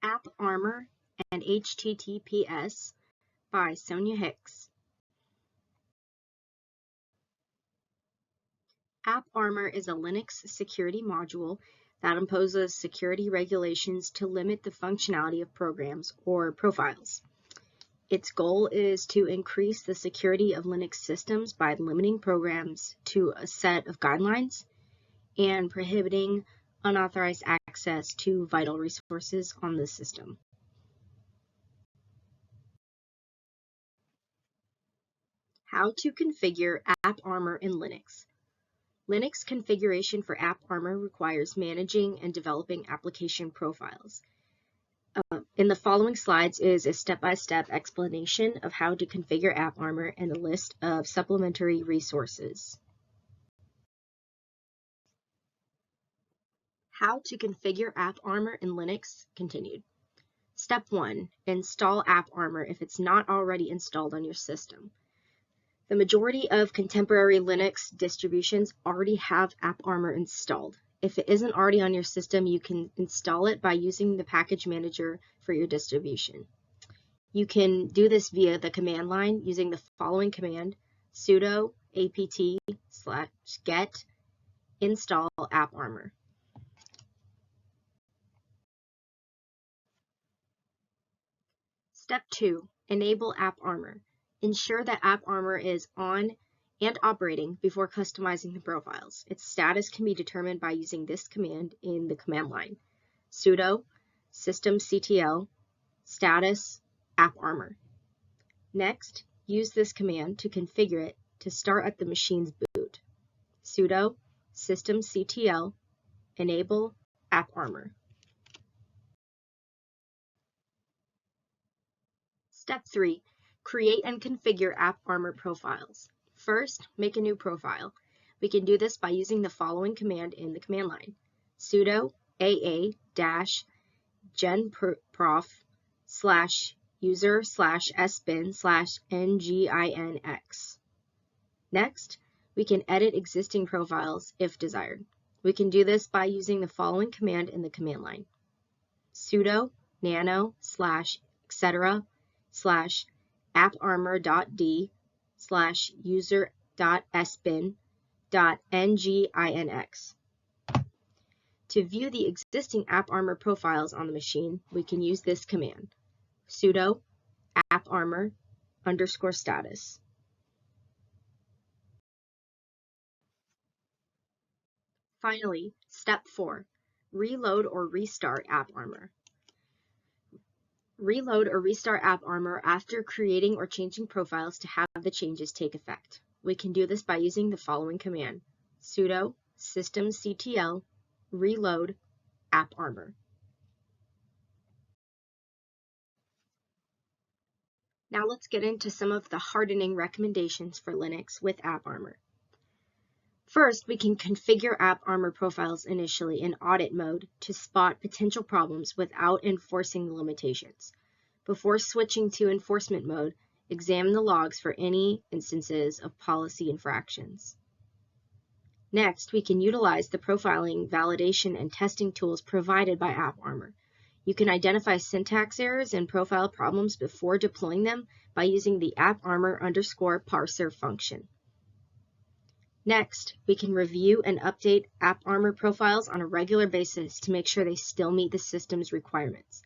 Apparmor and HTTPS by Sonia Hicks. Apparmor is a Linux security module that imposes security regulations to limit the functionality of programs or profiles. Its goal is to increase the security of Linux systems by limiting programs to a set of guidelines and prohibiting unauthorized access to vital resources on the system. How to configure Apparmor in Linux. Linux configuration for Apparmor requires managing and developing application profiles. In the following slides is a step-by-step explanation of how to configure Apparmor and a list of supplementary resources. How to configure Apparmor in Linux continued. Step 1. Install Apparmor if it's not already installed on your system. The majority of contemporary Linux distributions already have Apparmor installed. If it isn't already on your system, you can install it by using the package manager for your distribution. You can do this via the command line using the following command: sudo apt/get install Apparmor. Step 2. Enable Apparmor. Ensure that Apparmor is on and operating before customizing the profiles. Its status can be determined by using this command in the command line: sudo systemctl status Apparmor. Next, use this command to configure it to start at the machine's boot: sudo systemctl enable Apparmor. Step 3. Create and configure Apparmor profiles. First, make a new profile. We can do this by using the following command in the command line: sudo aa-genprof/user/sbin/nginx. Next, we can edit existing profiles if desired. We can do this by using the following command in the command line: sudo nano/etc/app-armor.d/user.sbin.nginx. To view the existing Apparmor profiles on the machine, we can use this command: sudo apparmor_status. Finally, step 4. Reload or restart Apparmor. Reload or restart Apparmor after creating or changing profiles to have the changes take effect. We can do this by using the following command: sudo systemctl reload Apparmor. Now let's get into some of the hardening recommendations for Linux with Apparmor. First, we can configure Apparmor profiles initially in audit mode to spot potential problems without enforcing the limitations. Before switching to enforcement mode, examine the logs for any instances of policy infractions. Next, we can utilize the profiling, validation, and testing tools provided by Apparmor. You can identify syntax errors and profile problems before deploying them by using the Apparmor_parser function. Next, we can review and update Apparmor profiles on a regular basis to make sure they still meet the system's requirements.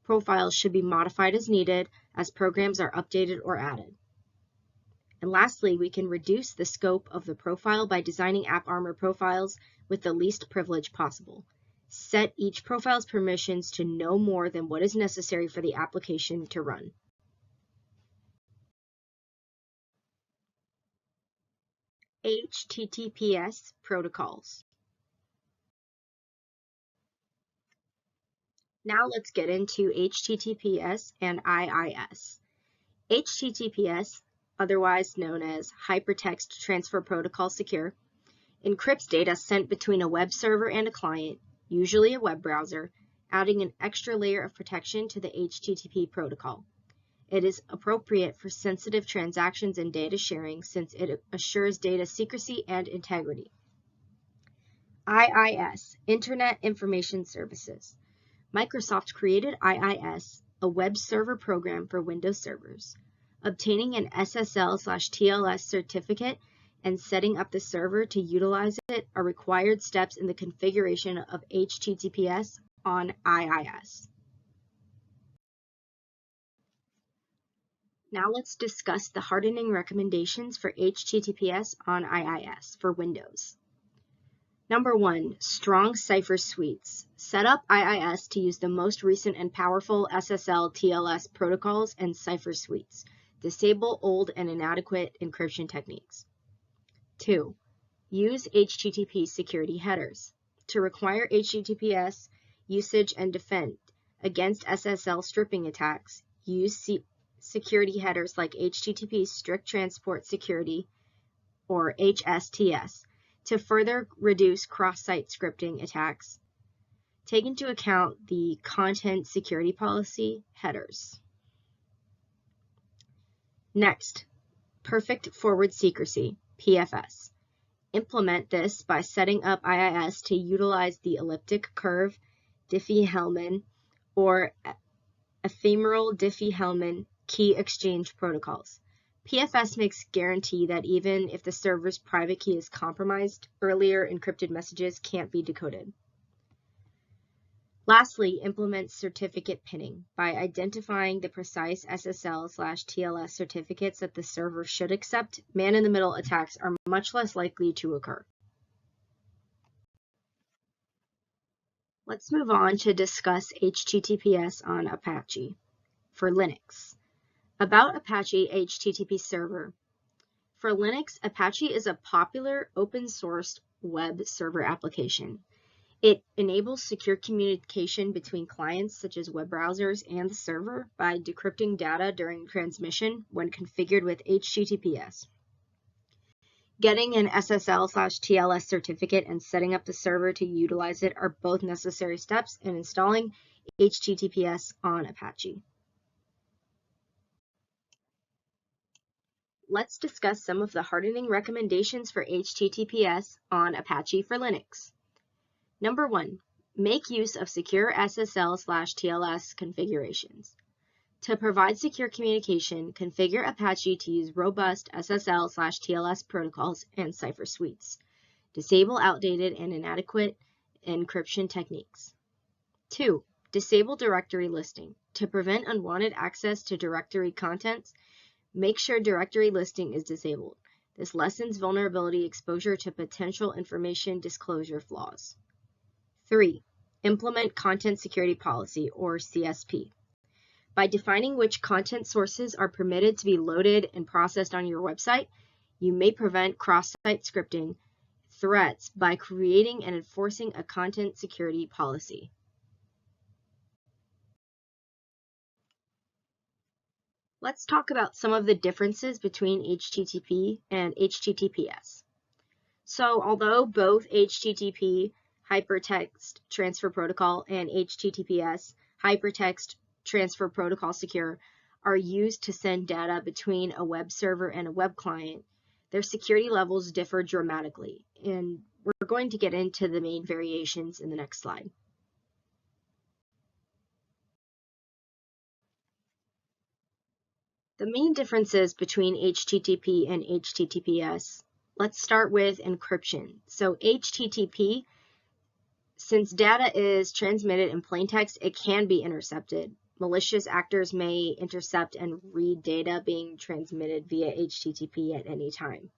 Profiles should be modified as needed as programs are updated or added. And lastly, we can reduce the scope of the profile by designing Apparmor profiles with the least privilege possible. Set each profile's permissions to no more than what is necessary for the application to run. HTTPS protocols. Now let's get into HTTPS and IIS. HTTPS, otherwise known as Hypertext Transfer Protocol Secure, encrypts data sent between a web server and a client, usually a web browser, adding an extra layer of protection to the HTTP protocol. It is appropriate for sensitive transactions and data sharing since it assures data secrecy and integrity. IIS, Internet Information Services. Microsoft created IIS, a web server program for Windows servers. Obtaining an SSL/TLS certificate and setting up the server to utilize it are required steps in the configuration of HTTPS on IIS. Now let's discuss the hardening recommendations for HTTPS on IIS for Windows. Number 1, strong cipher suites. Set up IIS to use the most recent and powerful SSL/TLS protocols and cipher suites. Disable old and inadequate encryption techniques. 2, use HTTP security headers. To require HTTPS usage and defend against SSL stripping attacks, use security headers like HTTP Strict Transport Security, or HSTS, to further reduce cross-site scripting attacks. Take into account the Content Security Policy headers. Next, Perfect Forward Secrecy, PFS. Implement this by setting up IIS to utilize the elliptic curve Diffie-Hellman or ephemeral Diffie-Hellman key exchange protocols. PFS makes guarantee that even if the server's private key is compromised, earlier encrypted messages can't be decoded. Lastly, implement certificate pinning by identifying the precise SSL/TLS certificates that the server should accept. Man-in-the-middle attacks are much less likely to occur. Let's move on to discuss HTTPS on Apache for Linux. About Apache HTTP Server. For Linux, Apache is a popular open-source web server application. It enables secure communication between clients such as web browsers and the server by decrypting data during transmission when configured with HTTPS. Getting an SSL/TLS certificate and setting up the server to utilize it are both necessary steps in installing HTTPS on Apache. Let's discuss some of the hardening recommendations for HTTPS on Apache for Linux. Number 1, make use of secure SSL/TLS configurations. To provide secure communication, configure Apache to use robust SSL/TLS protocols and cipher suites. Disable outdated and inadequate encryption techniques. 2, disable directory listing. To prevent unwanted access to directory contents, make sure directory listing is disabled. This lessens vulnerability exposure to potential information disclosure flaws. 3, implement Content Security Policy, or CSP. By defining which content sources are permitted to be loaded and processed on your website, you may prevent cross-site scripting threats by creating and enforcing a content security policy. Let's talk about some of the differences between HTTP and HTTPS. So, although both HTTP Hypertext Transfer Protocol and HTTPS Hypertext Transfer Protocol Secure are used to send data between a web server and a web client, their security levels differ dramatically, and we're going to get into the main variations in the next slide. The main differences between HTTP and HTTPS. Let's start with encryption. So HTTP, since data is transmitted in plain text, it can be intercepted. Malicious actors may intercept and read data being transmitted via HTTP at any time.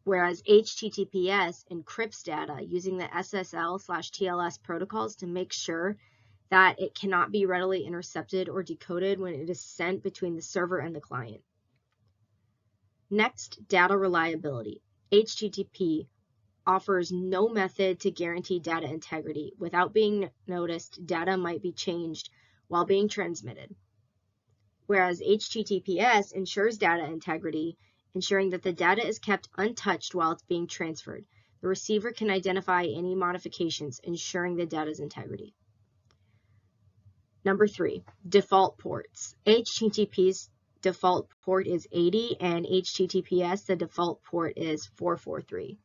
Whereas HTTPS encrypts data using the SSL/TLS protocols to make sure that it cannot be readily intercepted or decoded when it is sent between the server and the client. Next, data reliability. HTTP offers no method to guarantee data integrity. Without being noticed, data might be changed while being transmitted. Whereas HTTPS ensures data integrity, ensuring that the data is kept untouched while it's being transferred. The receiver can identify any modifications, ensuring the data's integrity. Number 3, default ports. HTTP's default port is 80 and HTTPS, the default port is 443.